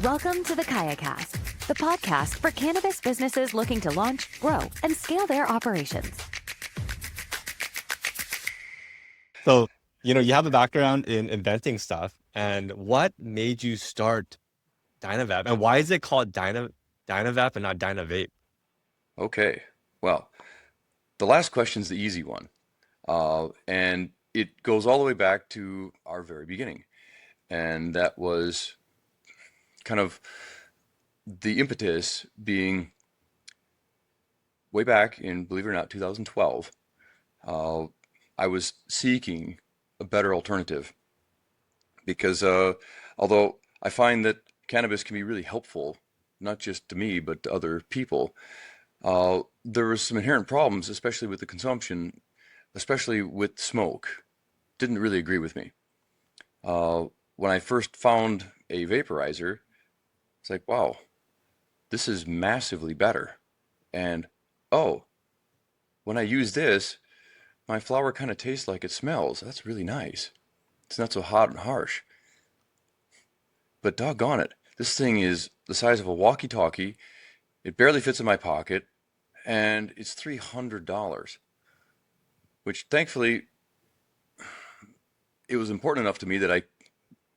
Welcome to the KayaCast, the podcast for cannabis businesses looking to launch, grow, and scale their operations. So, you have a background in inventing stuff, and what made you start DynaVap, and why is it called DynaVap and not DynaVape? Okay, well, the last question's the easy one, and it goes all the way back to our very beginning, and that was kind of the impetus being way back in, believe it or not, 2012. I was seeking a better alternative because although I find that cannabis can be really helpful, not just to me, but to other people, there was some inherent problems, especially with the consumption, especially with smoke. Didn't really agree with me. When I first found a vaporizer, it's like, wow, this is massively better. And oh, when I use this, my flower kind of tastes like it smells. That's really nice. It's not so hot and harsh. But doggone it, this thing is the size of a walkie-talkie. It barely fits in my pocket, and it's $300, which thankfully it was important enough to me that I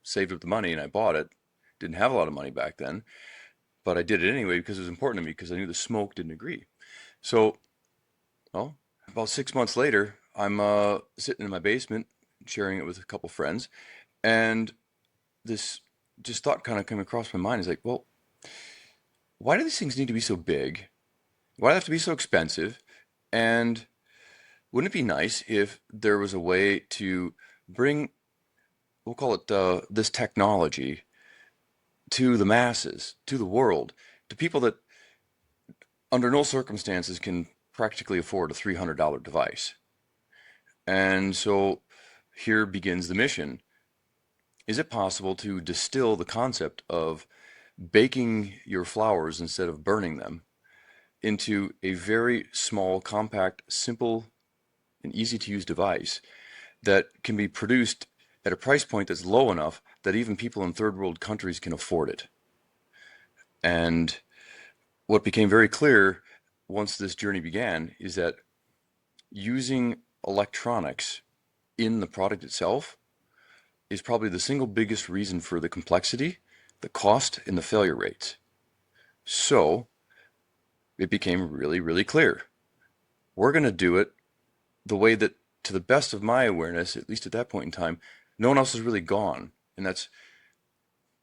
saved up the money and I bought it. Didn't have a lot of money back then, but I did it anyway because it was important to me because I knew the smoke didn't agree. So, well, about 6 months later, I'm sitting in my basement sharing it with a couple friends, and this just thought kind of came across my mind. Is like, well, why do these things need to be so big? Why do they have to be so expensive? And wouldn't it be nice if there was a way to bring, we'll call it this technology, to the masses, to the world, to people that under no circumstances can practically afford a $300 device. And so here begins the mission. Is it possible to distill the concept of baking your flowers instead of burning them into a very small, compact, simple, and easy to use device that can be produced at a price point that's low enough that even people in third world countries can afford it? And what became very clear once this journey began is that using electronics in the product itself is probably the single biggest reason for the complexity, the cost, and the failure rates. So it became really, really clear. We're going to do it the way that, to the best of my awareness, at least at that point in time, no one else has really gone. And that's,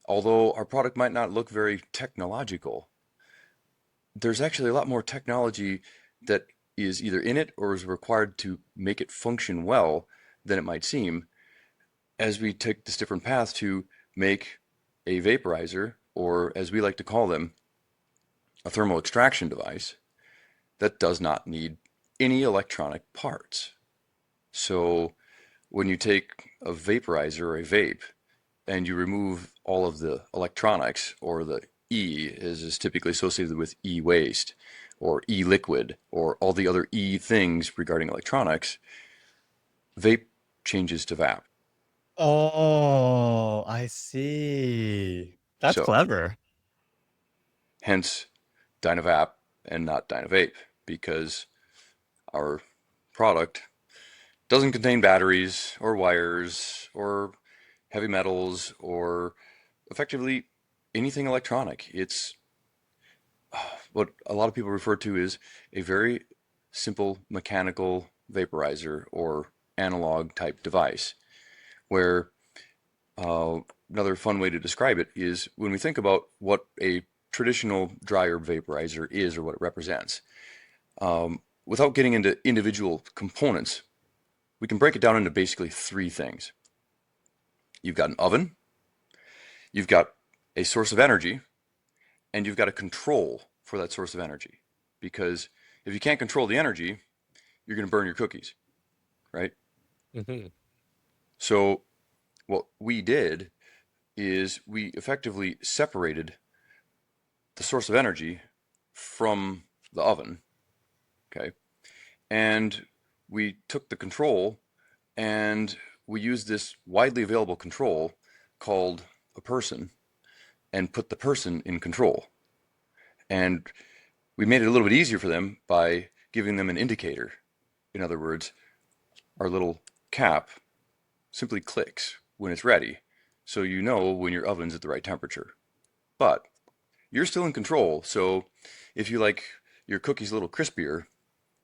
although our product might not look very technological, there's actually a lot more technology that is either in it or is required to make it function well than it might seem, as we take this different path to make a vaporizer, or as we like to call them, a thermal extraction device that does not need any electronic parts. So when you take a vaporizer or a vape and you remove all of the electronics, or the E is typically associated with e-waste or e-liquid or all the other E things regarding electronics, vape changes to VAP. Oh, I see. That's So clever. hence DynaVap and not DynaVape, because our product doesn't contain batteries or wires or heavy metals or effectively anything electronic. It's what a lot of people refer to as a very simple mechanical vaporizer or analog type device, where another fun way to describe it is when we think about what a traditional dry herb vaporizer is or what it represents. Without getting into individual components, we can break it down into basically three things. You've got an oven, you've got a source of energy, and you've got a control for that source of energy. Because if you can't control the energy, you're going to burn your cookies, right? Hmm. So what we did is we effectively separated the source of energy from the oven, okay? And we took the control and we used this widely available control called a person, and put the person in control. And we made it a little bit easier for them by giving them an indicator. In other words, our little cap simply clicks when it's ready, so you know when your oven's at the right temperature. But you're still in control, so if you like your cookies a little crispier,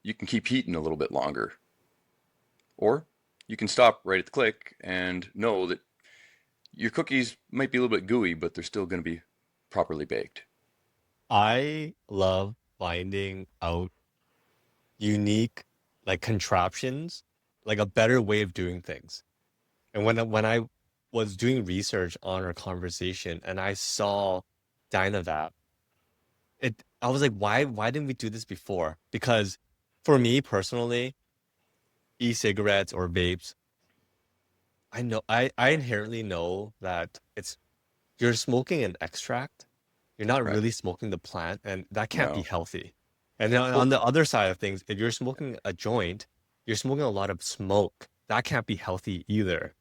you can keep heating a little bit longer. Or you can stop right at the click and know that your cookies might be a little bit gooey, but they're still going to be properly baked. I love finding out unique like contraptions, like a better way of doing things. And when I was doing research on our conversation and I saw DynaVap, I was like, why didn't we do this before? Because for me personally, e-cigarettes or vapes, I inherently know that you're smoking an extract. You're not Right. really smoking the plant, and that can't be No. healthy. And then Well, on the other side of things, if you're smoking a joint, you're smoking a lot of smoke. That can't be healthy either.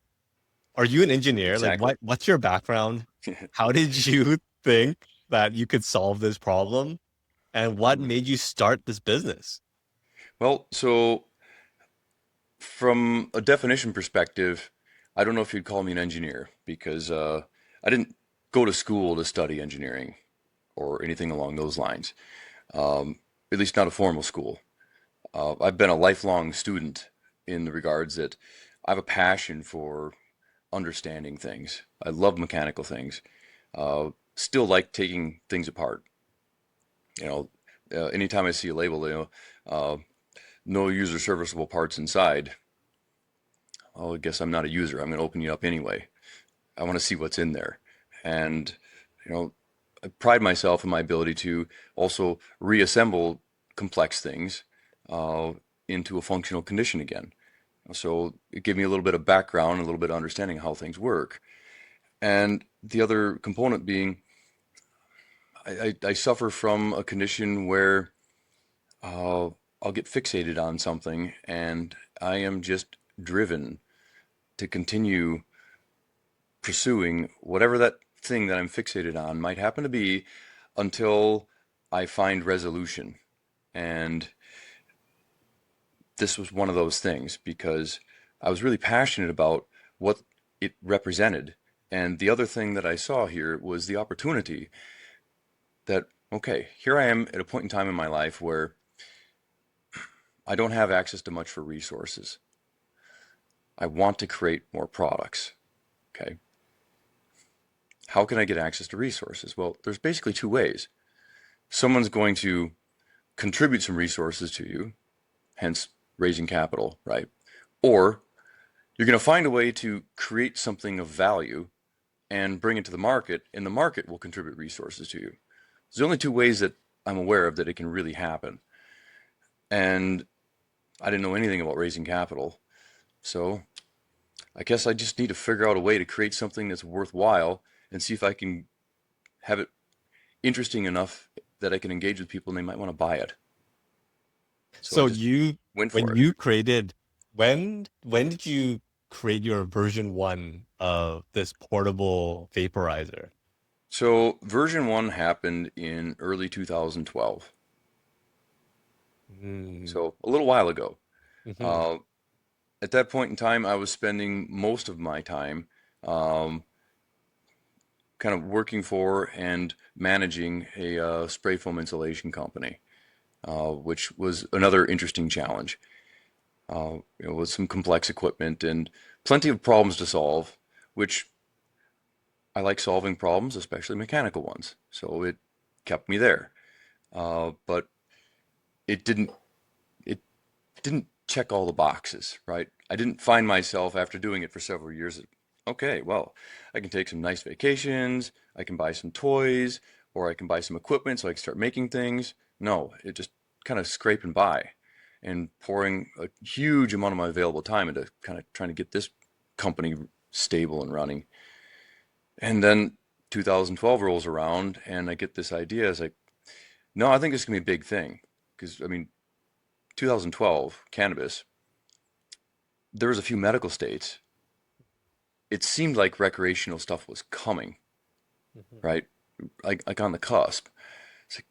Are you an engineer? Like exactly. what's your background? How did you think that you could solve this problem? And what made you start this business? Well, so from a definition perspective, I don't know if you'd call me an engineer because I didn't go to school to study engineering or anything along those lines, at least not a formal school. I've been a lifelong student in the regards that I have a passion for understanding things. I love mechanical things. Still like taking things apart. You know, anytime I see a label, no user serviceable parts inside. Oh, I guess I'm not a user. I'm going to open you up anyway. I want to see what's in there. And, you know, I pride myself in my ability to also reassemble complex things uh, into a functional condition again. So it gave me a little bit of background, a little bit of understanding how things work. And the other component being, I suffer from a condition where I'll get fixated on something and I am just driven to continue pursuing whatever that thing that I'm fixated on might happen to be until I find resolution. And this was one of those things because I was really passionate about what it represented. And the other thing that I saw here was the opportunity that, okay, here I am at a point in time in my life where I don't have access to much for resources. I want to create more products. Okay. How can I get access to resources? Well, there's basically two ways. Someone's going to contribute some resources to you, hence raising capital, right? Or you're going to find a way to create something of value and bring it to the market, and the market will contribute resources to you. It's the only two ways that I'm aware of that it can really happen. And I didn't know anything about raising capital. So I guess I just need to figure out a way to create something that's worthwhile and see if I can have it interesting enough that I can engage with people and they might want to buy it. So I So just went when for it. you created, when did you create your version one of this portable vaporizer? So version one happened in early 2012. Mm, So a little while ago. mhm. Uh, at that point in time, I was spending most of my time um, kind of working for and managing a spray foam insulation company, which was another interesting challenge. With some complex equipment and plenty of problems to solve, which I like solving problems, especially mechanical ones. So it kept me there. But it didn't it didn't check all the boxes, right? I didn't find myself after doing it for several years. Okay, well, I can take some nice vacations, I can buy some toys, or I can buy some equipment so I can start making things. No, it just kind of scraping by and pouring a huge amount of my available time into kind of trying to get this company stable and running. And then 2012 rolls around and I get this idea. It's like, no, I think this is going to be a big thing. Because, I mean, 2012, cannabis, there was a few medical states. It seemed like recreational stuff was coming, Mhm. right? like on the cusp. It's like,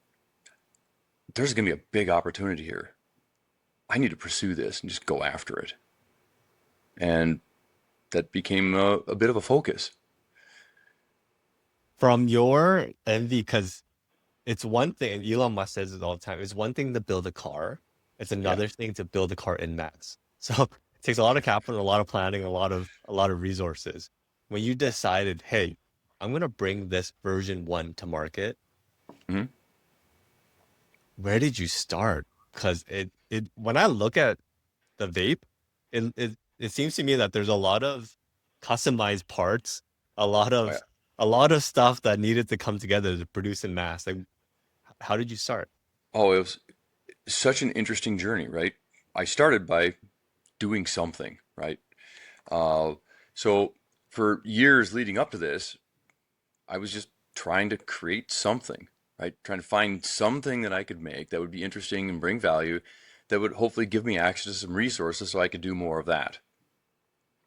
there's going to be a big opportunity here. I need to pursue this and just go after it. And that became a bit of a focus. From your envy, because it's one thing, and Elon Musk says it all the time, it's one thing to build a car, it's Yeah. another thing to build a car in mass. So it takes a lot of capital, a lot of planning, a lot of resources. When you decided, hey, I'm gonna bring this version one to market, Hmm. where did you start? Because it when I look at the vape, it seems to me that there's a lot of customized parts, a lot Oh, yeah. of a lot of stuff that needed to come together to produce in mass. Like, how did you start? Oh, it was such an interesting journey, right? I started by doing something, right? Uh, so for years leading up to this, I was just trying to create something, right? Trying to find something that I could make that would be interesting and bring value, that would hopefully give me access to some resources so I could do more of that.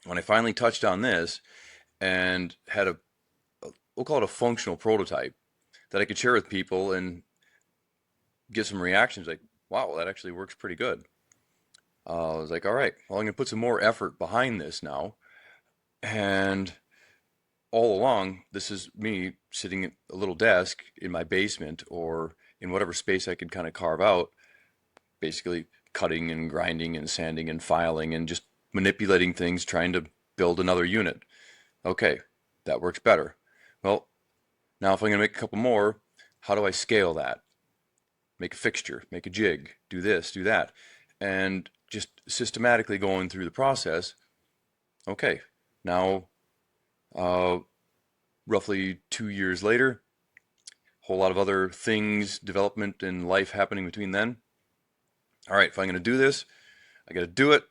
When I finally touched on this and had we'll call it a functional prototype that I could share with people and get some reactions like, wow, that actually works pretty good. I was like, all right, well, I'm going to put some more effort behind this now. And all along, this is me sitting at a little desk in my basement or in whatever space I could kind of carve out, basically cutting and grinding and sanding and filing and just manipulating things, trying to build another unit. Okay, that works better. Well, now if I'm going to make a couple more, how do I scale that? Make a fixture, make a jig, do this, do that. And just systematically going through the process. Okay, now uh, roughly 2 years later, a whole lot of other things, development and life happening between then. All right, if I'm going to do this, I got to do it.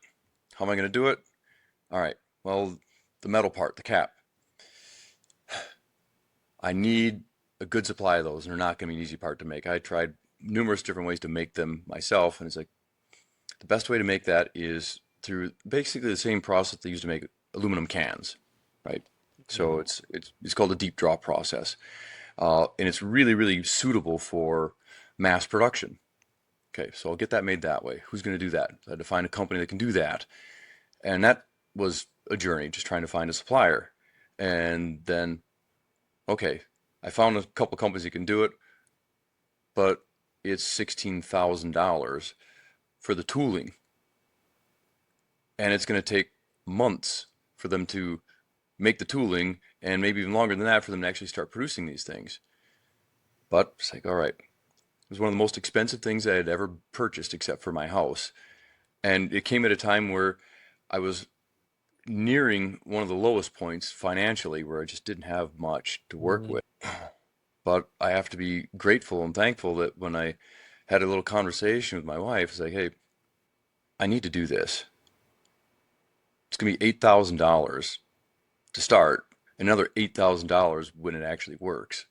How am I going to do it? All right, well, the metal part, the cap. I need a good supply of those, and they're not going to be an easy part to make. I tried numerous different ways to make them myself, and it's like the best way to make that is through basically the same process they use to make aluminum cans, right? So Mm. it's called a deep draw process, and it's really really suitable for mass production. Okay, so I'll get that made that way. Who's going to do that? I had to find a company that can do that, and that was a journey, just trying to find a supplier, and then okay, I found a couple companies that can do it, but it's $16,000 for the tooling, and it's going to take months for them to make the tooling, and maybe even longer than that for them to actually start producing these things. But it's like, all right, it was one of the most expensive things I had ever purchased, except for my house, and it came at a time where I was nearing one of the lowest points financially, where I just didn't have much to work Mm. with. But I have to be grateful and thankful that when I had a little conversation with my wife, it's like, hey, I need to do this. It's going to be $8,000 to start, another $8,000 when it actually works.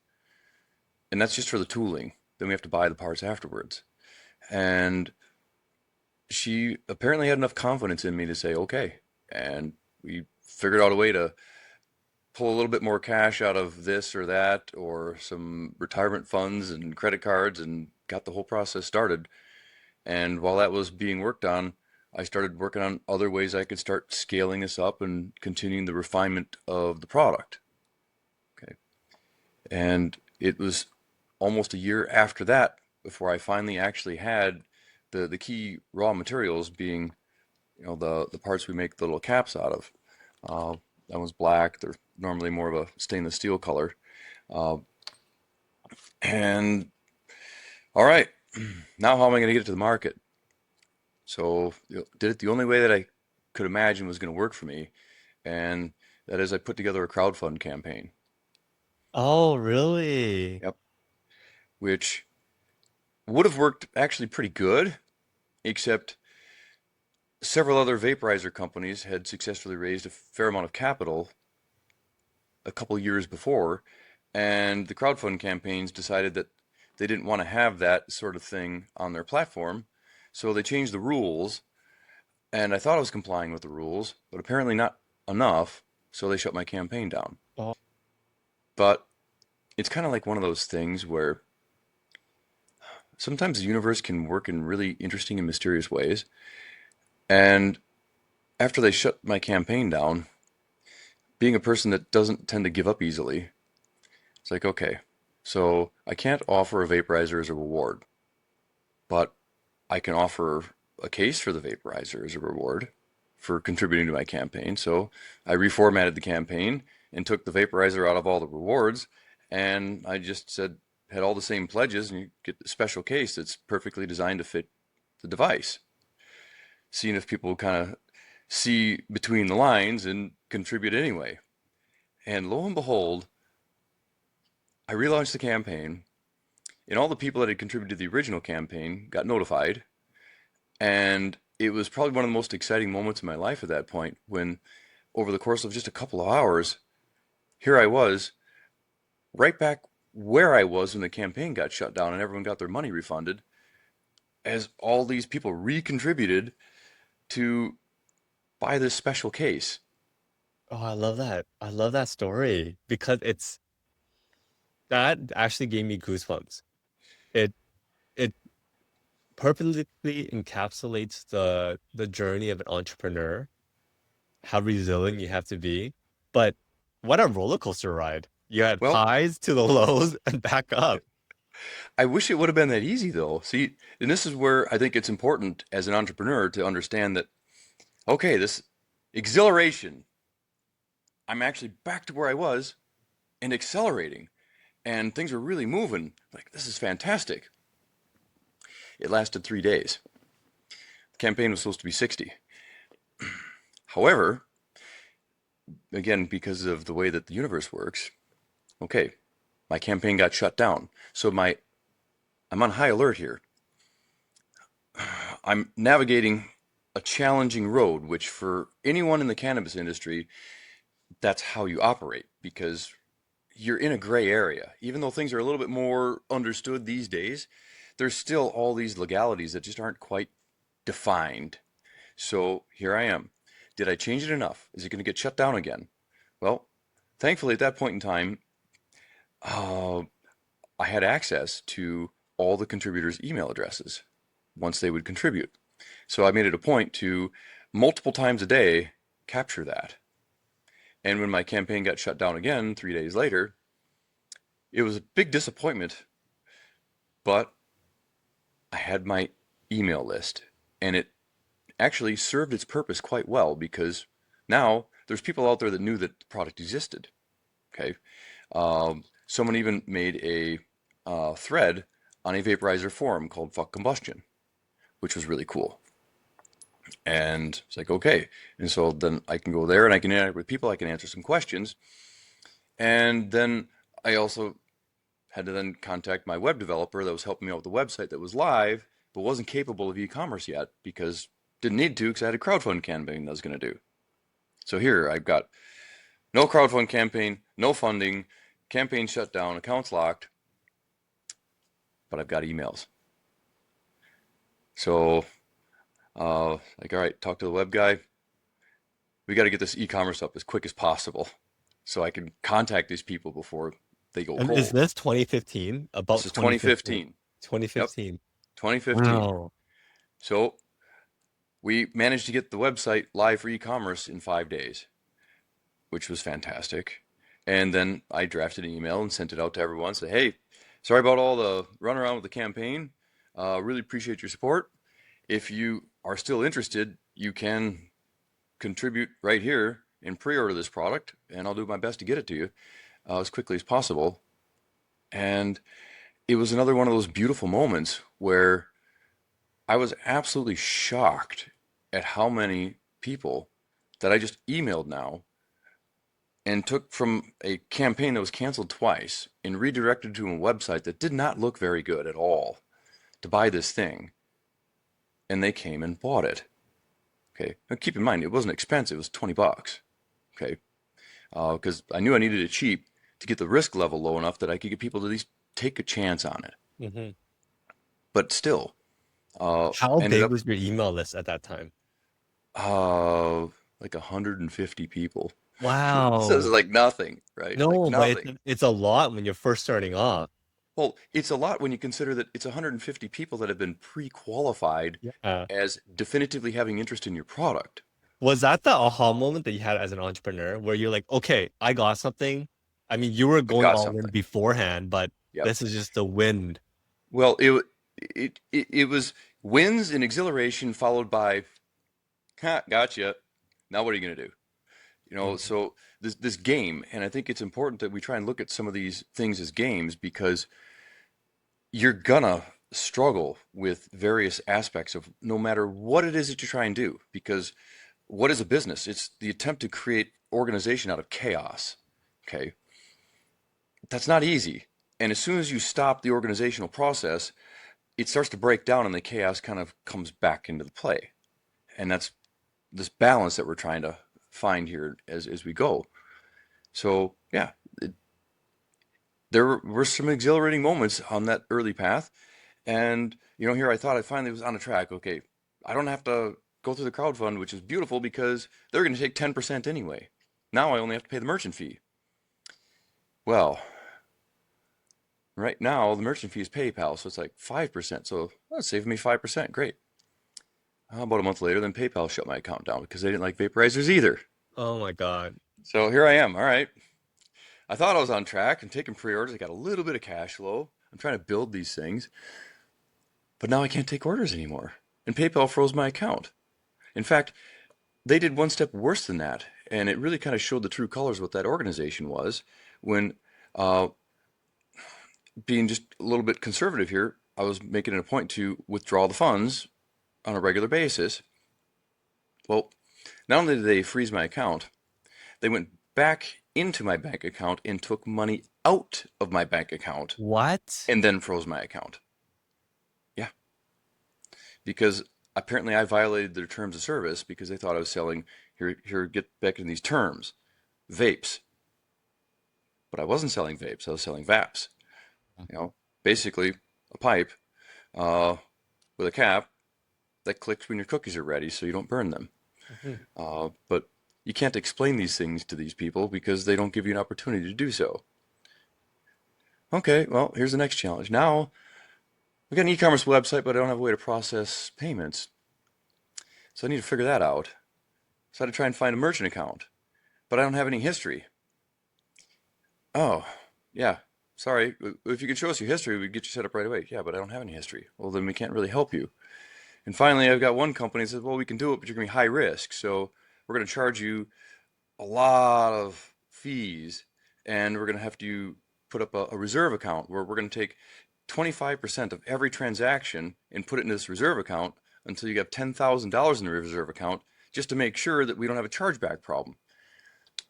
And that's just for the tooling. Then we have to buy the parts afterwards. And she apparently had enough confidence in me to say, okay. And we figured out a way to pull a little bit more cash out of this or that, or some retirement funds and credit cards, and got the whole process started. And while that was being worked on, I started working on other ways I could start scaling this up and continuing the refinement of the product. Okay. And it was almost a year after that before I finally actually had the key raw materials being, the parts we make the little caps out of. Uh, that one's black. They're normally more of a stainless steel color. Uh, and all right, now how am I going to get it to the market? So did it the only way that I could imagine was going to work for me, and that is I put together a crowdfund campaign. Oh, really? Yep, which would have worked actually pretty good, except several other vaporizer companies had successfully raised a fair amount of capital a couple years before, and the crowdfund campaigns decided that they didn't want to have that sort of thing on their platform, so they changed the rules. And I thought I was complying with the rules, but apparently not enough, so they shut my campaign down. Oh, But it's kind of like one of those things where sometimes the universe can work in really interesting and mysterious ways. And after they shut my campaign down, being a person that doesn't tend to give up easily, it's like, okay, so I can't offer a vaporizer as a reward, but I can offer a case for the vaporizer as a reward for contributing to my campaign. So I reformatted the campaign and took the vaporizer out of all the rewards, and I just said, had all the same pledges, and you get a special case that's perfectly designed to fit the device. Seeing if people kind of see between the lines and contribute anyway. And lo and behold, I relaunched the campaign, and all the people that had contributed to the original campaign got notified. And it was probably one of the most exciting moments in my life at that point when, over the course of just a couple of hours, here I was, right back where I was when the campaign got shut down and everyone got their money refunded, as all these people recontributed to buy this special case. Oh, I love that. I love that story because that actually gave me goosebumps. It it perfectly encapsulates the journey of an entrepreneur, how resilient you have to be. But what a roller coaster ride. You had Well, highs to the lows and back up. I wish it would have been that easy though. See, and this is where I think it's important as an entrepreneur to understand that, okay, this exhilaration, I'm actually back to where I was and accelerating, and things are really moving. Like, this is fantastic. It lasted 3 days. The campaign was supposed to be 60. However, again, because of the way that the universe works, okay, my campaign got shut down. So I'm on high alert here. I'm navigating a challenging road, which for anyone in the cannabis industry, that's how you operate because you're in a gray area. Even though things are a little bit more understood these days, there's still all these legalities that just aren't quite defined. So here I am. Did I change it enough? Is it going to get shut down again? Well, thankfully at that point in time, uh, I had access to all the contributors' email addresses once they would contribute. So I made it a point to multiple times a day capture that. And when my campaign got shut down again 3 days later, it was a big disappointment, but I had my email list and it actually served its purpose quite well because now there's people out there that knew that the product existed. Okay. Someone even made a thread on a vaporizer forum called Fuck Combustion, which was really cool. And it's like, okay. And so then I can go there and I can interact with people. I can answer some questions. And then I also had to then contact my web developer that was helping me out with the website that was live, but wasn't capable of e-commerce yet because didn't need to because I had a crowdfund campaign that I was going to do. So here I've got no crowdfund campaign, no funding, campaign shut down, accounts locked, but I've got emails. So, like, all right, talk to the web guy. We got to get this e-commerce up as quick as possible so I can contact these people before they go And is cold. this 2015? This About is 2015. 2015. Yep, 2015. 2015. Wow. So we managed to get the website live for e-commerce in 5 days, which was fantastic. And then I drafted an email and sent it out to everyone. Say, hey, sorry about all the runaround with the campaign. Really appreciate your support. If you are still interested, you can contribute right here and pre-order this product, and I'll do my best to get it to you as quickly as possible. And it was another one of those beautiful moments where I was absolutely shocked at how many people that I just emailed now and took from a campaign that was canceled twice and redirected to a website that did not look very good at all to buy this thing. And they came and bought it. Okay. Now keep in mind, it wasn't expensive. It was 20 bucks. Okay. Because I knew I needed it cheap to get the risk level low enough that I could get people to at least take a chance on it. Hmm. But still, How ended big up was your email list at that time? uh, like 150 people. So it's Wow. like nothing, right? Like No, but nothing. it's a lot when you're first starting off. Well, it's a lot when you consider that it's 150 people that have been pre-qualified Yeah. as definitively having interest in your product. Was that the aha moment that you had as an entrepreneur where you're like, okay, I got something? I mean, you were I going got all in something. beforehand, but Yep. this is just the wind. Well, it was wins and exhilaration followed by, ha, gotcha. Now what are you going to do? Mhm. So this game, and I think it's important that we try and look at some of these things as games because you're gonna struggle with various aspects of no matter what it is that you try and do. Because what is a business? It's the attempt to create organization out of chaos. Okay, that's not easy. And as soon as you stop the organizational process, it starts to break down and the chaos kind of comes back into the play. And that's this balance that we're trying to find here as we go. So yeah, there were some exhilarating moments on that early path. And, here I thought I finally was on a track. Okay, I don't have to go through the crowdfund, which is beautiful because they're going to take 10% anyway. Now I only have to pay the merchant fee. Well, right now the merchant fee is PayPal, so it's like 5%. So that's saving me 5%. Great. About a month later, then PayPal shut my account down because they didn't like vaporizers either. Oh my God. So here I am. All right. I thought I was on track and taking pre-orders. I got a little bit of cash flow. I'm trying to build these things, but now I can't take orders anymore. And PayPal froze my account. In fact, they did one step worse than that, and it really kind of showed the true colors of what that organization was. When, uh, being just a little bit conservative here, I was making it a point to withdraw the funds on a regular basis. Well, not only did they freeze my account, they went back into my bank account and took money out of my bank account What? and then froze my account. Yeah, because apparently I violated their terms of service because they thought I was selling, here, get back in these terms, vapes. But I wasn't selling vapes, I was selling VAPs. Basically a pipe uh, with a cap that clicks when your cookies are ready so you don't burn them. Mhm. But you can't explain these things to these people because they don't give you an opportunity to do so. Okay, well, here's the next challenge. Now, we got an e-commerce website, but I don't have a way to process payments. So I need to figure that out. So I had to try and find a merchant account, but I don't have any history. Oh, yeah, sorry. If you could show us your history, we'd get you set up right away. Yeah, but I don't have any history. Well, then we can't really help you. And finally, I've got one company that says, well, we can do it, but you're going to be high risk. So we're going to charge you a lot of fees, and we're going to have to put up a reserve account where we're going to take 25% of every transaction and put it into this reserve account until you have $10,000 in the reserve account just to make sure that we don't have a chargeback problem.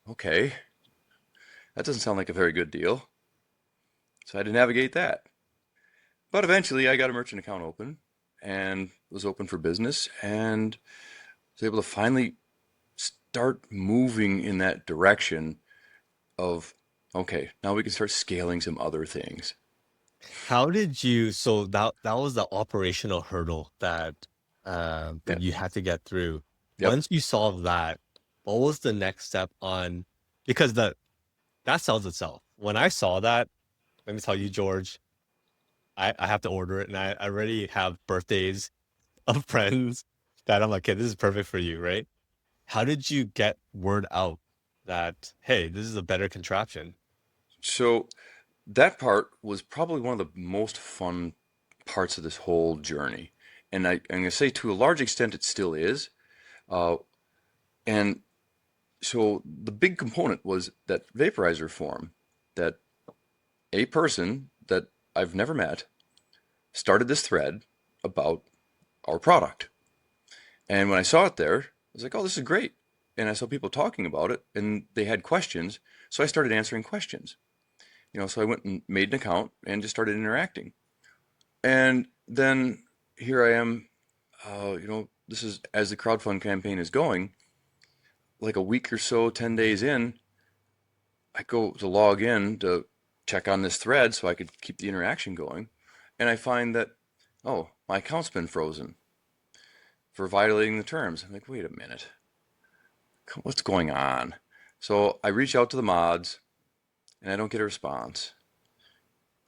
Okay, that doesn't sound like a very good deal. So I had to navigate that. But eventually I got a merchant account open and was open for business and was able to finally start moving in that direction of, okay, now we can start scaling some other things. How did you, so that was the operational hurdle that Yeah. you had to get through. Yep. Once you solved that, what was the next step on, because that sells itself. When I saw that, let me tell you, George, I have to order it, and I already have birthdays of friends that I'm like, okay, this is perfect for you, right? How did you get word out that, hey, this is a better contraption? So that part was probably one of the most fun parts of this whole journey. And I'm going to say to a large extent it still is. Uh, and so the big component was that vaporizer form that a person that I've never met started this thread about our product. And when I saw it there, I was like, oh, this is great. And I saw people talking about it and they had questions. So I started answering questions. So I went and made an account and just started interacting. And then here I am, this is as the crowdfund campaign is going, like a week or so, 10 days in, I go to log in to check on this thread so I could keep the interaction going. And I find that, oh, my account's been frozen for violating the terms. I'm like, wait a minute, what's going on? So I reach out to the mods and I don't get a response.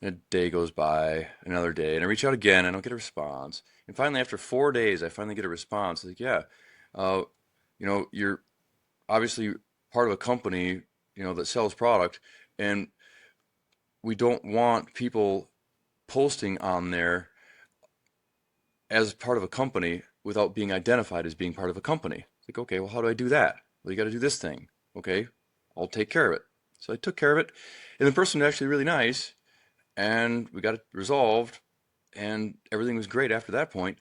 And a day goes by, another day, and I reach out again, I don't get a response. And finally, after 4 days, I finally get a response. Like, yeah, uh, you're obviously part of a company, that sells product, and we don't want people posting on there as part of a company without being identified as being part of a company. It's like, okay, well, how do I do that? Well, you got to do this thing. Okay, I'll take care of it. So I took care of it, and the person was actually really nice, and we got it resolved, and everything was great after that point.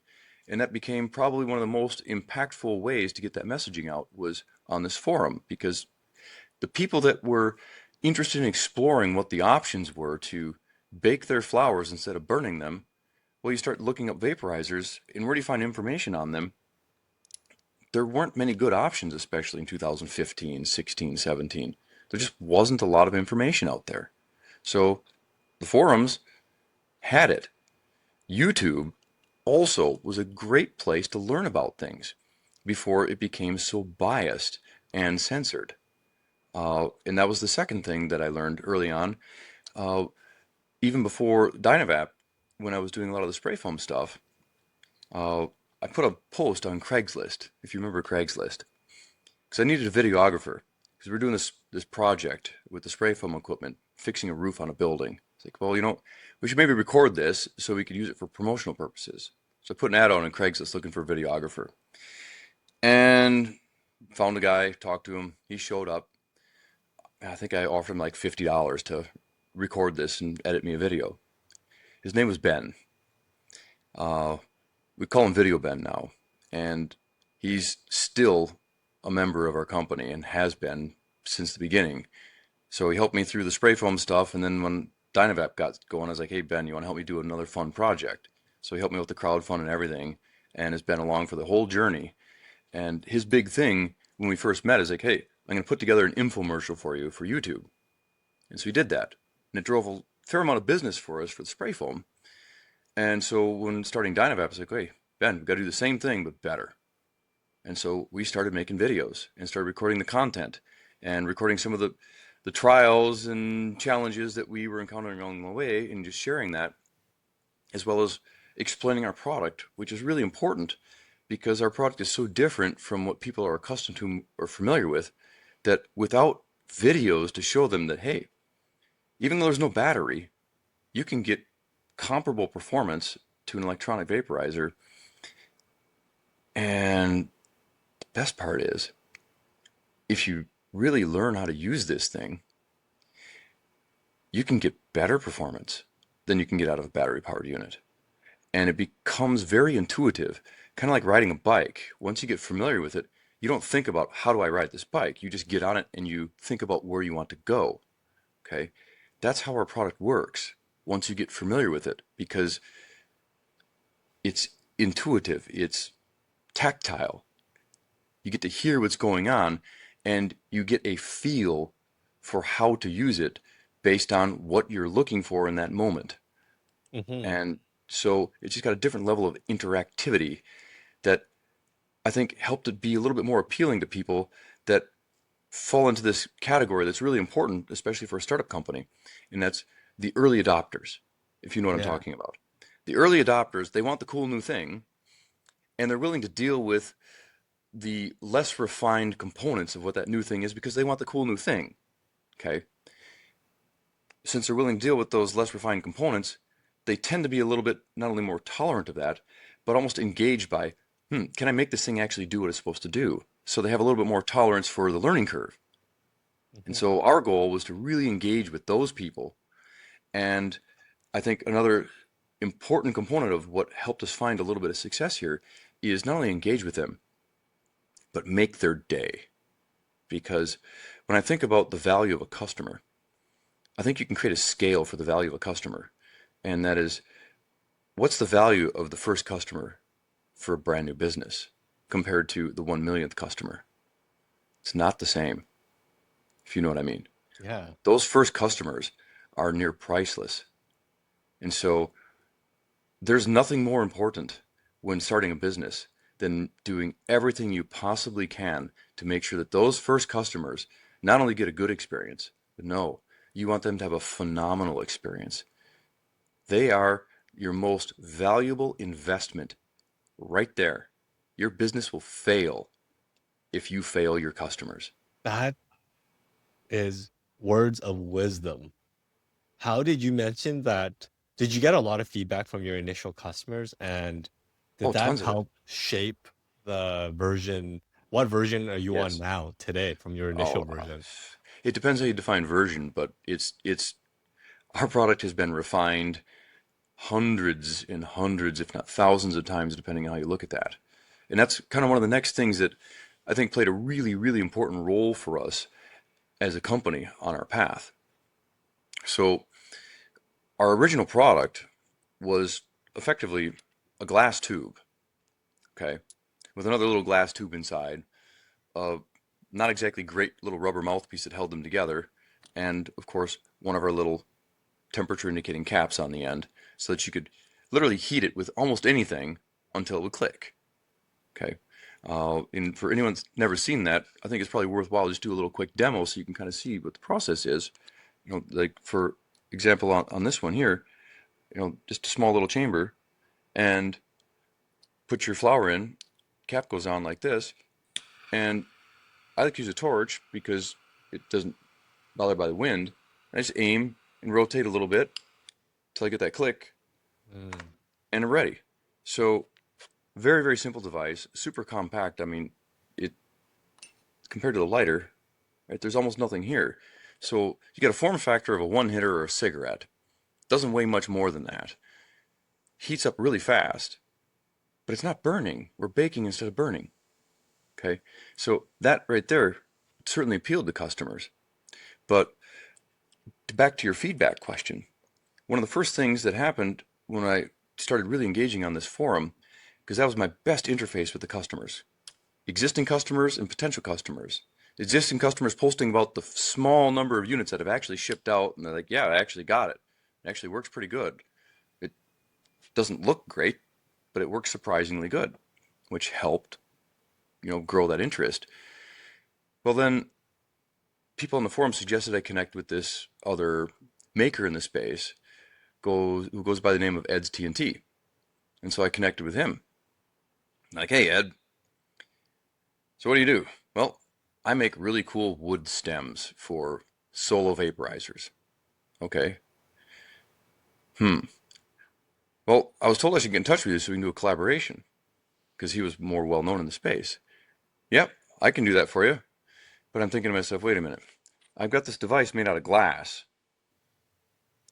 And that became probably one of the most impactful ways to get that messaging out was on this forum, because the people that were interested in exploring what the options were to bake their flowers instead of burning them, well, you start looking up vaporizers, and where do you find information on them? There weren't many good options, especially in 2015, 16, 17. There just wasn't a lot of information out there. So the forums had it. YouTube also was a great place to learn about things before it became so biased and censored. And that was the second thing that I learned early on. Uh, Even before DynaVap, when I was doing a lot of the spray foam stuff, uh, I put a post on Craigslist, if you remember Craigslist, because I needed a videographer. Because we were doing this project with the spray foam equipment, fixing a roof on a building. It's like, well, we should maybe record this so we could use it for promotional purposes. So I put an ad on Craigslist looking for a videographer. And found a guy, talked to him. He showed up. I think I offered him like $50 to record this and edit me a video. His name was Ben. We call him Video Ben now. And he's still a member of our company and has been since the beginning. So he helped me through the spray foam stuff. And then when DynaVap got going, I was like, hey, Ben, you want to help me do another fun project? So he helped me with the crowdfunding and everything and has been along for the whole journey. And his big thing when we first met is like, hey, I'm going to put together an infomercial for you for YouTube. And so he did that. And it drove a fair amount of business for us for the spray foam. And so when starting DynaVap, I was like, hey, Ben, we've got to do the same thing, but better. And so we started making videos and started recording the content and recording some of the trials and challenges that we were encountering along the way and just sharing that, as well as explaining our product, which is really important because our product is so different from what people are accustomed to or familiar with, that without videos to show them that, hey, even though there's no battery, you can get comparable performance to an electronic vaporizer. And the best part is, if you really learn how to use this thing, you can get better performance than you can get out of a battery-powered unit. And it becomes very intuitive, kind of like riding a bike. Once you get familiar with it, you don't think about how do I ride this bike. You just get on it and you think about where you want to go. Okay? That's how our product works once you get familiar with it, because it's intuitive, it's tactile. You get to hear what's going on and you get a feel for how to use it based on what you're looking for in that moment. Mm-hmm. And so it's just got a different level of interactivity that I think helped it be a little bit more appealing to people that fall into this category that's really important, especially for a startup company. And that's the early adopters, if you know what I'm Yeah. talking about. The early adopters, they want the cool new thing, and they're willing to deal with the less refined components of what that new thing is because they want the cool new thing. Okay? Since they're willing to deal with those less refined components, they tend to be a little bit not only more tolerant of that, but almost engaged by, can I make this thing actually do what it's supposed to do? So they have a little bit more tolerance for the learning curve. And Mm-hmm. so our goal was to really engage with those people. And I think another important component of what helped us find a little bit of success here is not only engage with them, but make their day. Because when I think about the value of a customer, I think you can create a scale for the value of a customer. And that is, what's the value of the first customer for a brand new business compared to the 1 millionth customer? It's not the same, if you know what I mean. Yeah. Those first customers are near priceless. And so there's nothing more important when starting a business than doing everything you possibly can to make sure that those first customers not only get a good experience, but no, you want them to have a phenomenal experience. They are your most valuable investment right there. Your business will fail if you fail your customers. That is words of wisdom. How did you mention that? Did you get a lot of feedback from your initial customers, and did Oh, that tons of it. help shape the version? What version are you on Yes. now today from your Oh, initial version? it depends how you define version, but it's our product has been refined hundreds and hundreds, if not thousands of times, depending on how you look at that. And that's kind of one of the next things that I think played a really, really important role for us as a company on our path. So our original product was effectively a glass tube, okay, with another little glass tube inside, not exactly great little rubber mouthpiece that held them together, and of course one of our little temperature indicating caps on the end so that you could literally heat it with almost anything until it would click. Okay. And for anyone that's never seen that, I think it's probably worthwhile just do a little quick demo so you can kind of see what the process is. Like for example, on this one here, just a small little chamber, and put your flower in, cap goes on like this, and I like to use a torch because it doesn't bother by the wind. I just aim and rotate a little bit till I get that click, Mm. and I'm ready. So very, very simple device, super compact. I mean, it compared to the lighter, right? There's almost nothing here. So you get a form factor of a one hitter or a cigarette. Doesn't weigh much more than that. Heats up really fast, but it's not burning. We're baking instead of burning. Okay, so that right there certainly appealed to customers. But back to your feedback question, one of the first things that happened when I started really engaging on this forum, because that was my best interface with the customers, existing customers and potential customers. Existing customers posting about the small number of units that have actually shipped out, and they're like, yeah, I actually got it. It actually works pretty good. It doesn't look great, but it works surprisingly good, which helped, grow that interest. Well, then people on the forum suggested I connect with this other maker in the space, who goes by the name of Ed's TNT. And so I connected with him. Like, hey, Ed, so what do you do? Well, I make really cool wood stems for solo vaporizers. Okay. Hmm. Well, I was told I should get in touch with you so we can do a collaboration because he was more well known in the space. Yep, I can do that for you. But I'm thinking to myself, wait a minute. I've got this device made out of glass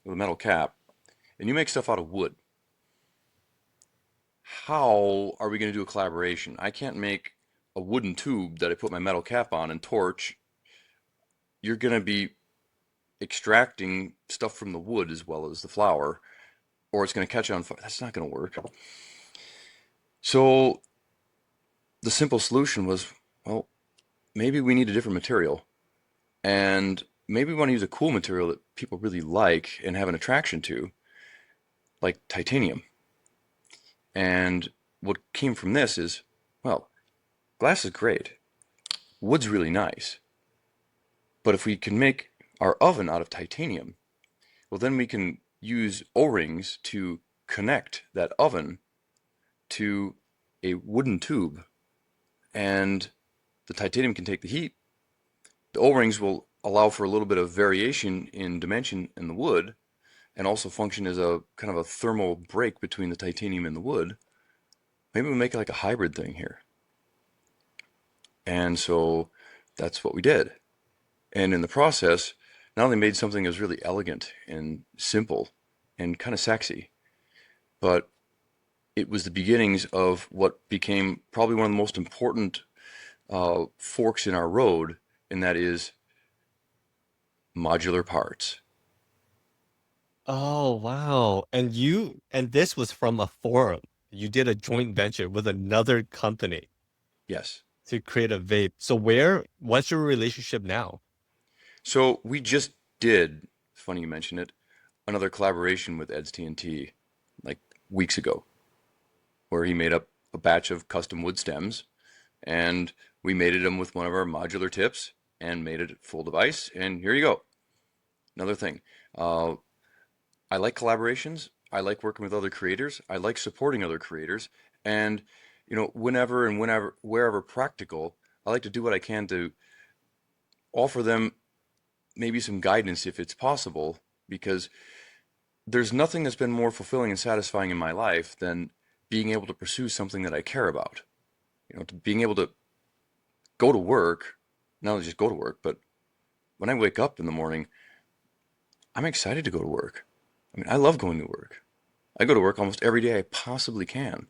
with a metal cap, and you make stuff out of wood. How are we going to do a collaboration? I can't make a wooden tube that I put my metal cap on and torch. You're going to be extracting stuff from the wood as well as the flower, or it's going to catch on fire. That's not going to work. So the simple solution was, well, maybe we need a different material. And maybe we want to use a cool material that people really like and have an attraction to, like titanium. And what came from this is, well, glass is great. Wood's really nice. But if we can make our oven out of titanium, well, then we can use O-rings to connect that oven to a wooden tube. And the titanium can take the heat. The O-rings will allow for a little bit of variation in dimension in the wood and also function as a kind of a thermal break between the titanium and the wood. Maybe we make it like a hybrid thing here. And so that's what we did. And in the process, not only made something that was really elegant and simple and kind of sexy, but it was the beginnings of what became probably one of the most important forks in our road, and that is modular parts. Oh, wow. And this was from a forum. You did a joint venture with another company Yes. to create a vape. So what's your relationship now? So we just did, it's funny you mention it, another collaboration with Ed's TNT like weeks ago, where he made up a batch of custom wood stems and we mated them with one of our modular tips and made it a full device, and here you go. Another thing. I like collaborations. I like working with other creators. I like supporting other creators. And, wherever practical, I like to do what I can to offer them maybe some guidance if it's possible, because there's nothing that's been more fulfilling and satisfying in my life than being able to pursue something that I care about. To being able to go to work, not only just go to work, but when I wake up in the morning, I'm excited to go to work. I mean, I love going to work. I go to work almost every day I possibly can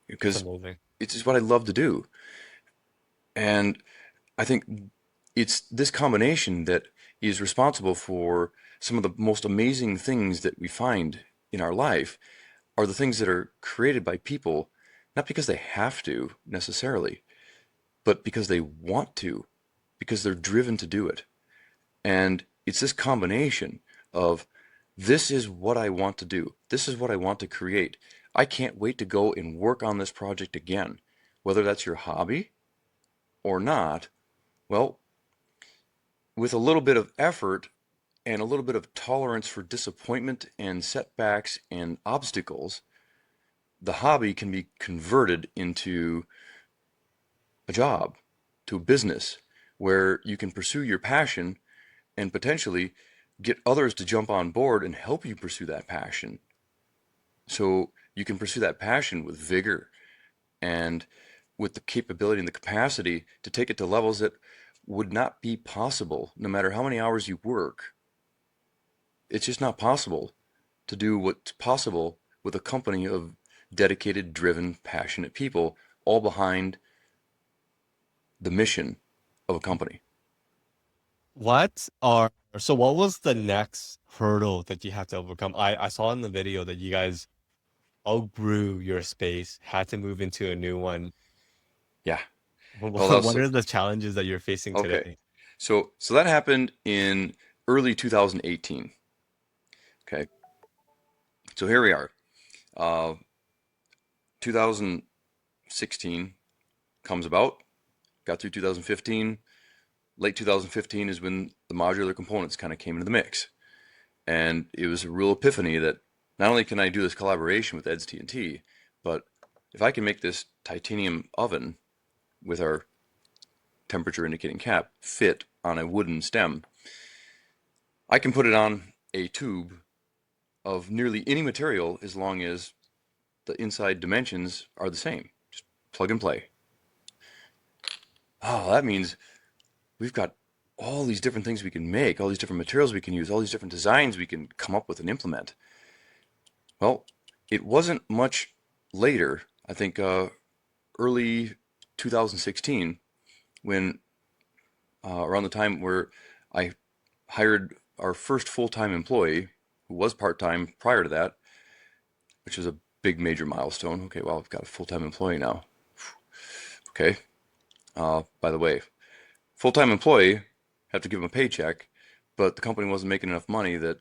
It's because amazing. it's just what I love to do. And I think it's this combination that is responsible for some of the most amazing things that we find in our life are the things that are created by people, not because they have to necessarily, but because they want to, because they're driven to do it. And it's this combination of this is what I want to do. This is what I want to create. I can't wait to go and work on this project again. Whether that's your hobby or not, well, with a little bit of effort and a little bit of tolerance for disappointment and setbacks and obstacles, the hobby can be converted into a job, to a business where you can pursue your passion and potentially get others to jump on board and help you pursue that passion. So you can pursue that passion with vigor and with the capability and the capacity to take it to levels that would not be possible no matter how many hours you work. It's just not possible to do what's possible with a company of dedicated, driven, passionate people all behind the mission of a company. What was the next hurdle that you have to overcome? I saw in the video that you guys outgrew your space, had to move into a new one. Yeah. Well, What are the challenges that you're facing okay. today? So that happened in early 2018. Okay. So here we are. 2016 comes about. Got through 2015. Late 2015 is when the modular components kind of came into the mix. And it was a real epiphany that not only can I do this collaboration with Ed's TNT, but if I can make this titanium oven with our temperature indicating cap fit on a wooden stem, I can put it on a tube of nearly any material as long as the inside dimensions are the same. Just plug and play. Oh, that means we've got all these different things we can make, all these different materials we can use, all these different designs we can come up with and implement. Well, it wasn't much later, I think early 2016, when around the time where I hired our first full-time employee, who was part-time prior to that, which was a big major milestone. Okay, well, I've got a full-time employee now. Okay. By the way, full-time employee, have to give him a paycheck, but the company wasn't making enough money that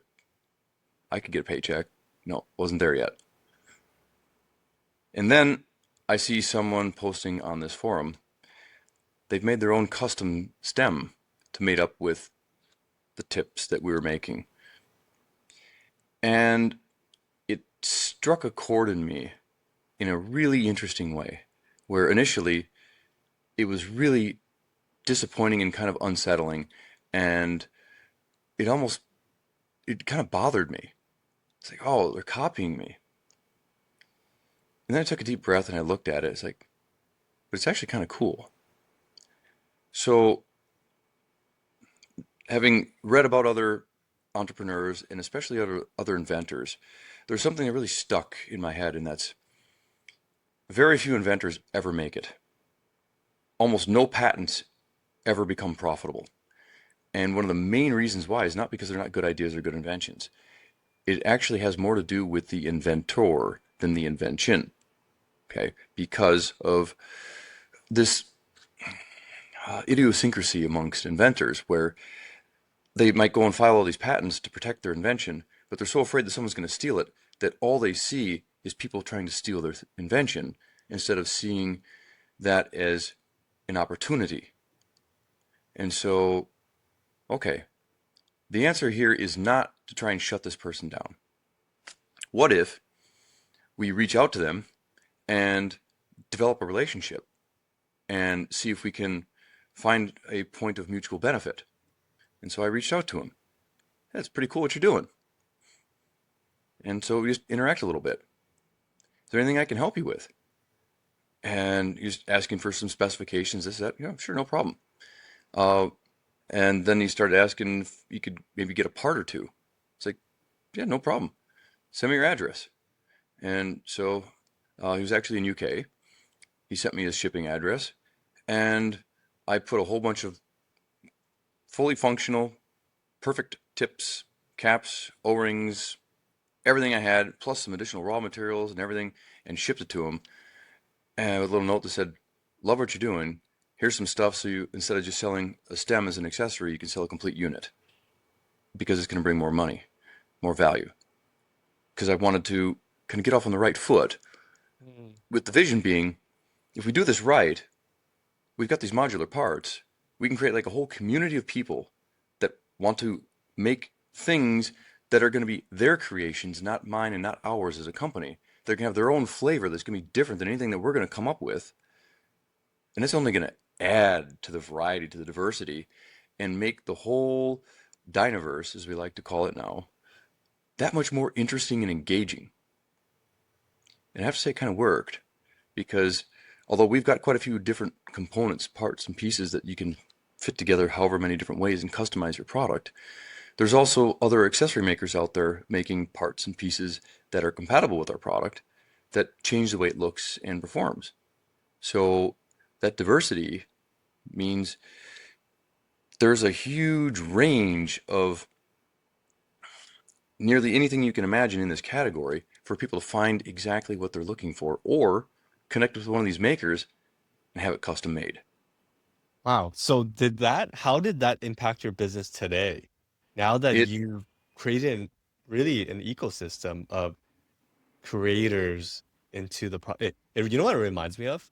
I could get a paycheck. No, wasn't there yet. And then I see someone posting on this forum. They've made their own custom stem to mate up with the tips that we were making. And it struck a chord in me in a really interesting way, where initially it was really disappointing and kind of unsettling, and it kind of bothered me. It's like, oh, they're copying me. And then I took a deep breath and I looked at it. It's like, but it's actually kind of cool. So, having read about other entrepreneurs and especially other inventors, there's something that really stuck in my head, and that's very few inventors ever make it. Almost no patents ever become profitable. And one of the main reasons why is not because they're not good ideas or good inventions. It actually has more to do with the inventor than the invention. Okay, because of this idiosyncrasy amongst inventors where they might go and file all these patents to protect their invention, but they're so afraid that someone's going to steal it that all they see is people trying to steal their invention instead of seeing that as an opportunity. And so, okay, the answer here is not to try and shut this person down. What if we reach out to them and develop a relationship and see if we can find a point of mutual benefit? And so I reached out to him. That's pretty cool what you're doing. And so we just interact a little bit. Is there anything I can help you with? And he's asking for some specifications, this, that. Yeah, sure, no problem. And then he started asking if you could maybe get a part or two. It's like, yeah, no problem. Send me your address. And so he was actually in UK. He sent me his shipping address, and I put a whole bunch of fully functional, perfect tips, caps, O-rings, everything I had, plus some additional raw materials and everything, and shipped it to him. And with a little note that said, love what you're doing. Here's some stuff so you, instead of just selling a stem as an accessory, you can sell a complete unit, because it's going to bring more money, more value. Because I wanted to kind of get off on the right foot, with the vision being, if we do this right, we've got these modular parts, we can create like a whole community of people that want to make things that are going to be their creations, not mine and not ours as a company. They're going to have their own flavor that's going to be different than anything that we're going to come up with. And it's only going to add to the variety, to the diversity, and make the whole DynaVap's, as we like to call it now, that much more interesting and engaging. And I have to say it kind of worked, because although we've got quite a few different components, parts, and pieces that you can fit together however many different ways and customize your product, there's also other accessory makers out there making parts and pieces that are compatible with our product that change the way it looks and performs. So that diversity means there's a huge range of nearly anything you can imagine in this category for people to find exactly what they're looking for, or connect with one of these makers and have it custom made. Wow. So how did that impact your business today? Now that It you've created really an ecosystem of creators into the you know what it reminds me of?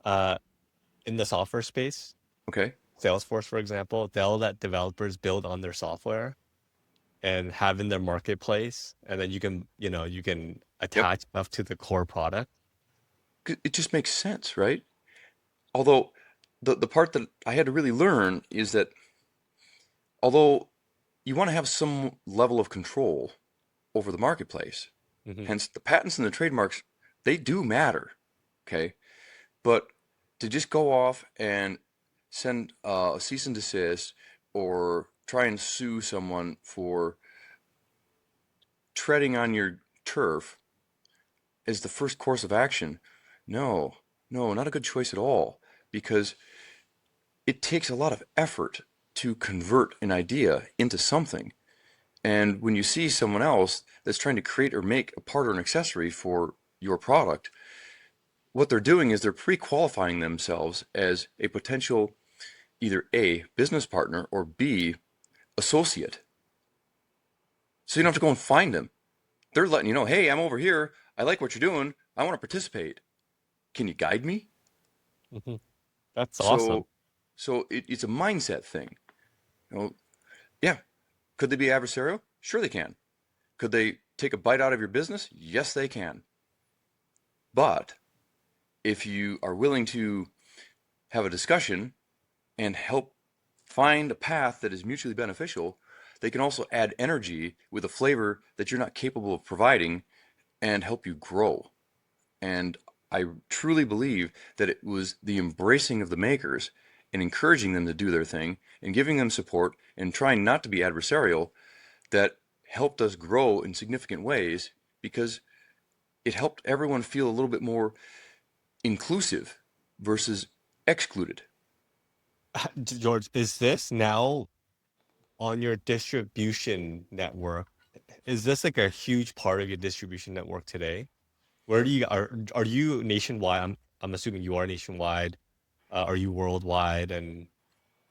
Uh, in the software space, okay. Salesforce, for example, they'll let developers build on their software and have in their marketplace, and then you can Yep. attach stuff to the core product. It just makes sense, right? Although the part that I had to really learn is that although you want to have some level of control over the marketplace, Hmm. hence the patents and the trademarks, they do matter, okay? But to just go off and send a cease and desist, or try and sue someone for treading on your turf as the first course of action, no, not a good choice at all, because it takes a lot of effort to convert an idea into something. And when you see someone else that's trying to create or make a part or an accessory for your product, what they're doing is they're pre-qualifying themselves as a potential either A, business partner, or B, associate. So you don't have to go and find them. They're letting you know, hey, I'm over here. I like what you're doing. I want to participate. Can you guide me? Hmm. That's awesome. So, it's a mindset thing. You know, yeah. Could they be adversarial? Sure they can. Could they take a bite out of your business? Yes, they can. But if you are willing to have a discussion and help find a path that is mutually beneficial, they can also add energy with a flavor that you're not capable of providing and help you grow. And I truly believe that it was the embracing of the makers and encouraging them to do their thing and giving them support and trying not to be adversarial that helped us grow in significant ways, because it helped everyone feel a little bit more inclusive versus excluded. George, is this now on your distribution network? Is this like a huge part of your distribution network today? Where do you are you nationwide? I'm assuming you are nationwide. Are you worldwide? And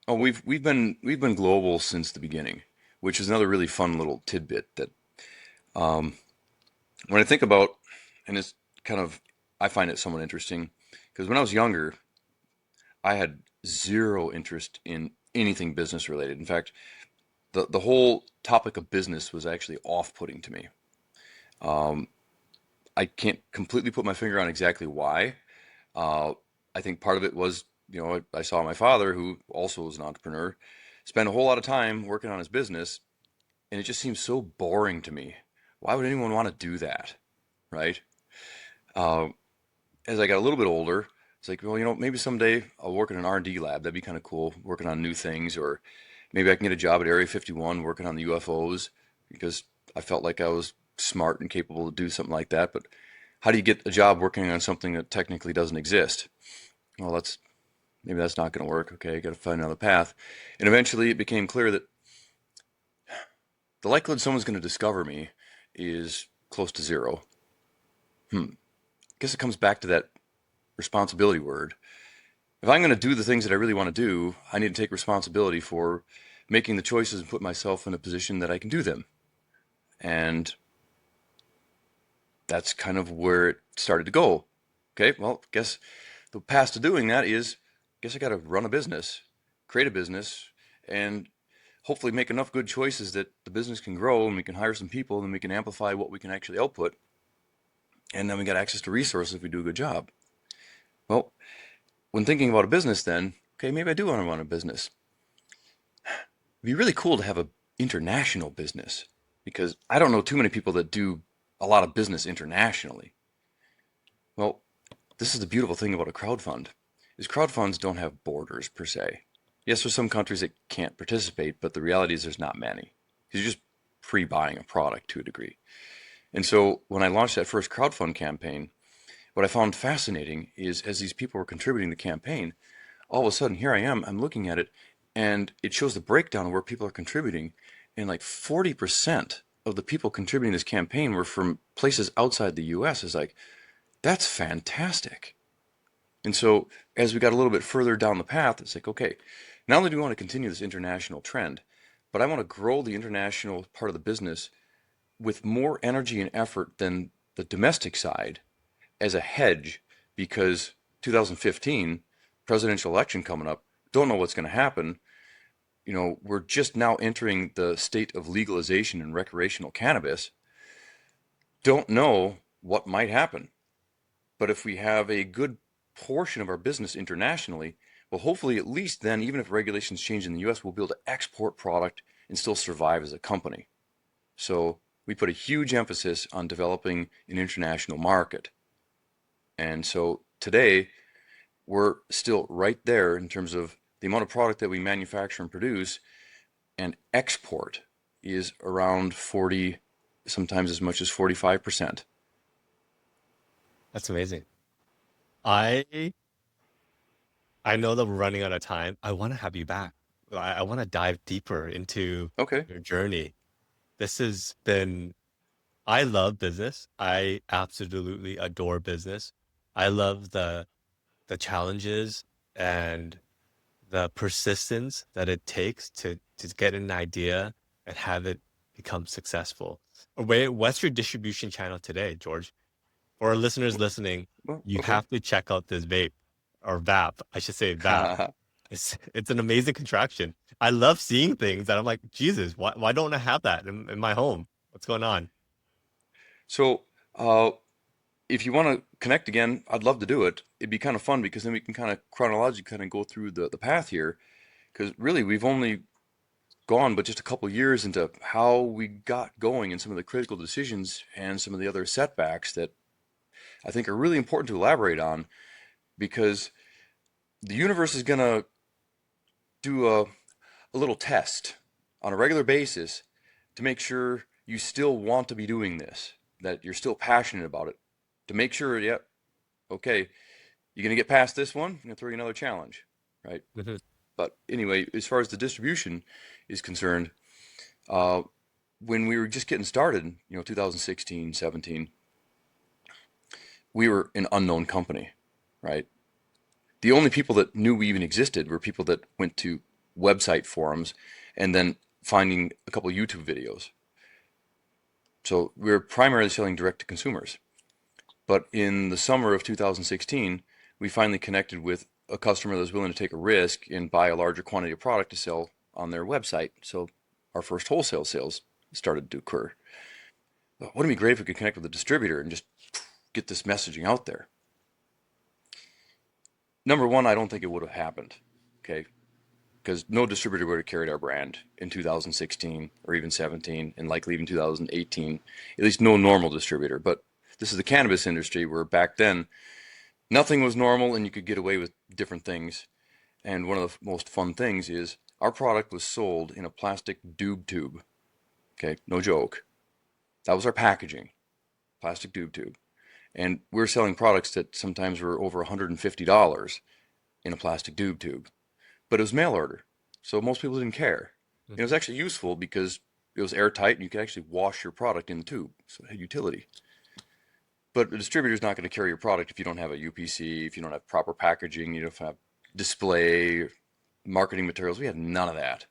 Oh, we've been global since the beginning, which is another really fun little tidbit that um, when I think about, and it's kind of, I find it somewhat interesting, because when I was younger, I had zero interest in anything business related. In fact, the whole topic of business was actually off-putting to me. I can't completely put my finger on exactly why. I think part of it was, I saw my father, who also was an entrepreneur, spend a whole lot of time working on his business, and it just seems so boring to me. Why would anyone want to do that, right? Uh, as I got a little bit older, it's like, well, maybe someday I'll work in an R&D lab. That'd be kind of cool, working on new things. Or maybe I can get a job at Area 51 working on the UFOs, because I felt like I was smart and capable to do something like that. But how do you get a job working on something that technically doesn't exist? Well, maybe that's not going to work. Okay, I got to find another path. And eventually it became clear that the likelihood someone's going to discover me is close to zero. I guess it comes back to that responsibility word. If I'm going to do the things that I really want to do, I need to take responsibility for making the choices and put myself in a position that I can do them. And that's kind of where it started to go. Okay, well, I guess the path to doing that is, I guess I got to run a business, create a business, and hopefully make enough good choices that the business can grow and we can hire some people and we can amplify what we can actually output. And then we got access to resources if we do a good job. Well, when thinking about a business then, okay, maybe I do want to run a business. It'd be really cool to have an international business, because I don't know too many people that do a lot of business internationally. Well, this is the beautiful thing about a crowdfund, is crowdfunds don't have borders per se. Yes, there's some countries that can't participate, but the reality is there's not many, because you're just pre-buying a product to a degree. And so when I launched that first crowdfund campaign, what I found fascinating is, as these people were contributing to the campaign, all of a sudden here I am, I'm looking at it, and it shows the breakdown of where people are contributing, and like 40% of the people contributing to this campaign were from places outside the US. It's like, that's fantastic. And so as we got a little bit further down the path, it's like, okay, not only do we want to continue this international trend, but I want to grow the international part of the business with more energy and effort than the domestic side, as a hedge, because 2015 presidential election coming up, don't know what's going to happen. We're just now entering the state of legalization in recreational cannabis. Don't know what might happen. But if we have a good portion of our business internationally, well, hopefully at least then, even if regulations change in the US, we'll be able to export product and still survive as a company. So we put a huge emphasis on developing an international market. And so today, we're still right there in terms of the amount of product that we manufacture and produce, and export is around 40, sometimes as much as 45%. That's amazing. I I know that we're running out of time. I want to have you back. I want to dive deeper into Okay. your journey. This has been, I love business. I absolutely adore business. I love the challenges and the persistence that it takes to get an idea and have it become successful. What's your distribution channel today, George? For our listeners listening, Well, you okay. have to check out this vape, or VAP. I should say VAP. It's an amazing contraction. I love seeing things that I'm like, Jesus, why don't I have that in my home? What's going on? So, uh, if you want to connect again, I'd love to do it. It'd be kind of fun, because then we can kind of chronologically kind of go through the path here. Because really, we've only gone but just a couple years into how we got going and some of the critical decisions and some of the other setbacks that I think are really important to elaborate on, because the universe is going to do a little test on a regular basis to make sure you still want to be doing this, that you're still passionate about it, to make sure, yeah, okay, you're going to get past this one, I'm going to throw you another challenge, right? Mhm. But anyway, as far as the distribution is concerned, uh, when we were just getting started, 2016, 17, we were an unknown company, right? The only people that knew we even existed were people that went to website forums and then finding a couple of YouTube videos. So we were primarily selling direct to consumers. But in the summer of 2016, we finally connected with a customer that was willing to take a risk and buy a larger quantity of product to sell on their website. So our first wholesale sales started to occur. Wouldn't it be great if we could connect with a distributor and just get this messaging out there? Number one, I don't think it would have happened, okay? Because no distributor would have carried our brand in 2016 or even 17 and likely even 2018, at least no normal distributor. But this is the cannabis industry where back then nothing was normal and you could get away with different things. And one of the most fun things is our product was sold in a plastic doob tube. Okay, no joke. That was our packaging, plastic doob tube. And we're selling products that sometimes were over $150 in a plastic doob tube. But it was mail order, so most people didn't care. And it was actually useful because it was airtight and you could actually wash your product in the tube, so it had utility. But the distributor's not going to carry your product if you don't have a UPC, if you don't have proper packaging, you don't have display, marketing materials. We had none of that.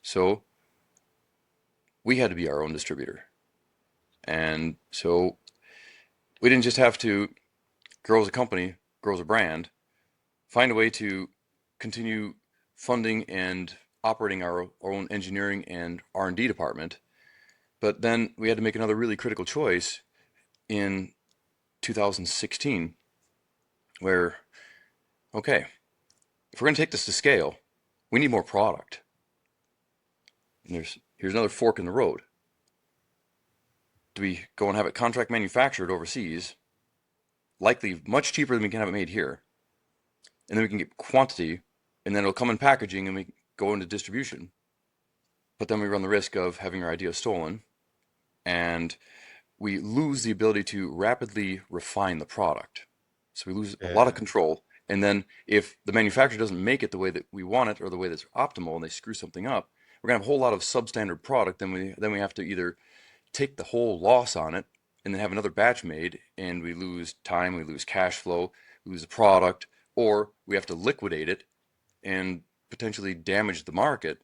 So we had to be our own distributor. And so we didn't just have to grow as a company, grow as a brand, find a way to continue funding and operating our own engineering and R&D department, but then we had to make another really critical choice in 2016 where, okay, if we're going to take this to scale, we need more product. And here's another fork in the road. Do we go and have it contract manufactured overseas, likely much cheaper than we can have it made here, and then we can get quantity, and then it'll come in packaging and we go into distribution. But then we run the risk of having our idea stolen, and we lose the ability to rapidly refine the product. So we lose a lot of control. And then if the manufacturer doesn't make it the way that we want it or the way that's optimal and they screw something up, we're going to have a whole lot of substandard product. Then we have to either take the whole loss on it and then have another batch made, and we lose time, we lose cash flow, we lose the product, or we have to liquidate it and potentially damage the market.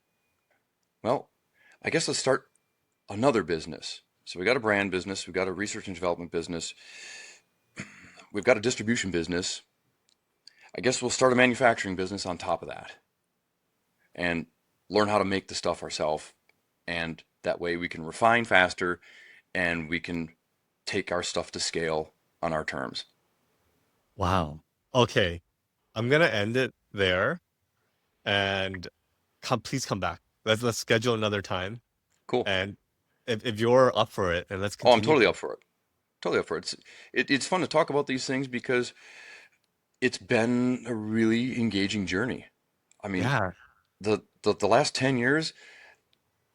Well, I guess let's start another business. So we got a brand business, we've got a research and development business, we've got a distribution business. I guess we'll start a manufacturing business on top of that and learn how to make the stuff ourselves. And that way we can refine faster and we can take our stuff to scale on our terms. Wow. Okay. I'm gonna end it there, and please come back. Let's schedule another time. Cool. And if you're up for it, and let's Oh, I'm continue. totally up for it. Totally up for it. It's fun to talk about these things because it's been a really engaging journey. I mean, Yeah. the last 10 years,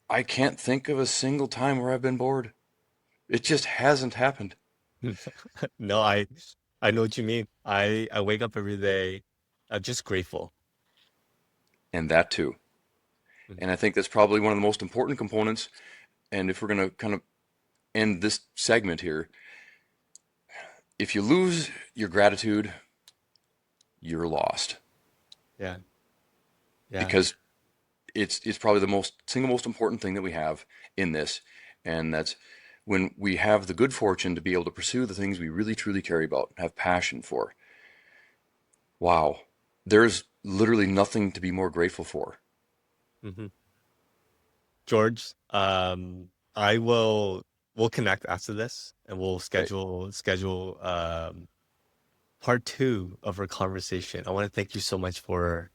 I can't think of a single time where I've been bored. It just hasn't happened. No, I know what you mean. I wake up every day just grateful. And that too. And I think that's probably one of the most important components. And if we're going to kind of end this segment here, if you lose your gratitude, you're lost. Yeah. Because it's probably the single most important thing that we have in this. And that's when we have the good fortune to be able to pursue the things we really truly care about and have passion for. Wow. There's literally nothing to be more grateful for. Mm-hmm. George, we'll connect after this, and we'll schedule part 2 of our conversation. I want to thank you so much for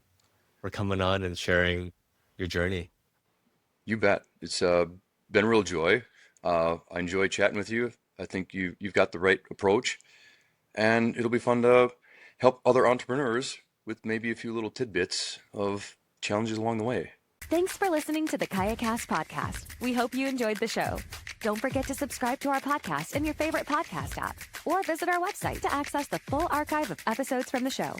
coming on and sharing your journey. You bet. It's been a real joy. I enjoy chatting with you. I think you've got the right approach, and it'll be fun to help other entrepreneurs with maybe a few little tidbits of challenges along the way. Thanks for listening to the KayaCast podcast. We hope you enjoyed the show. Don't forget to subscribe to our podcast in your favorite podcast app or visit our website to access the full archive of episodes from the show.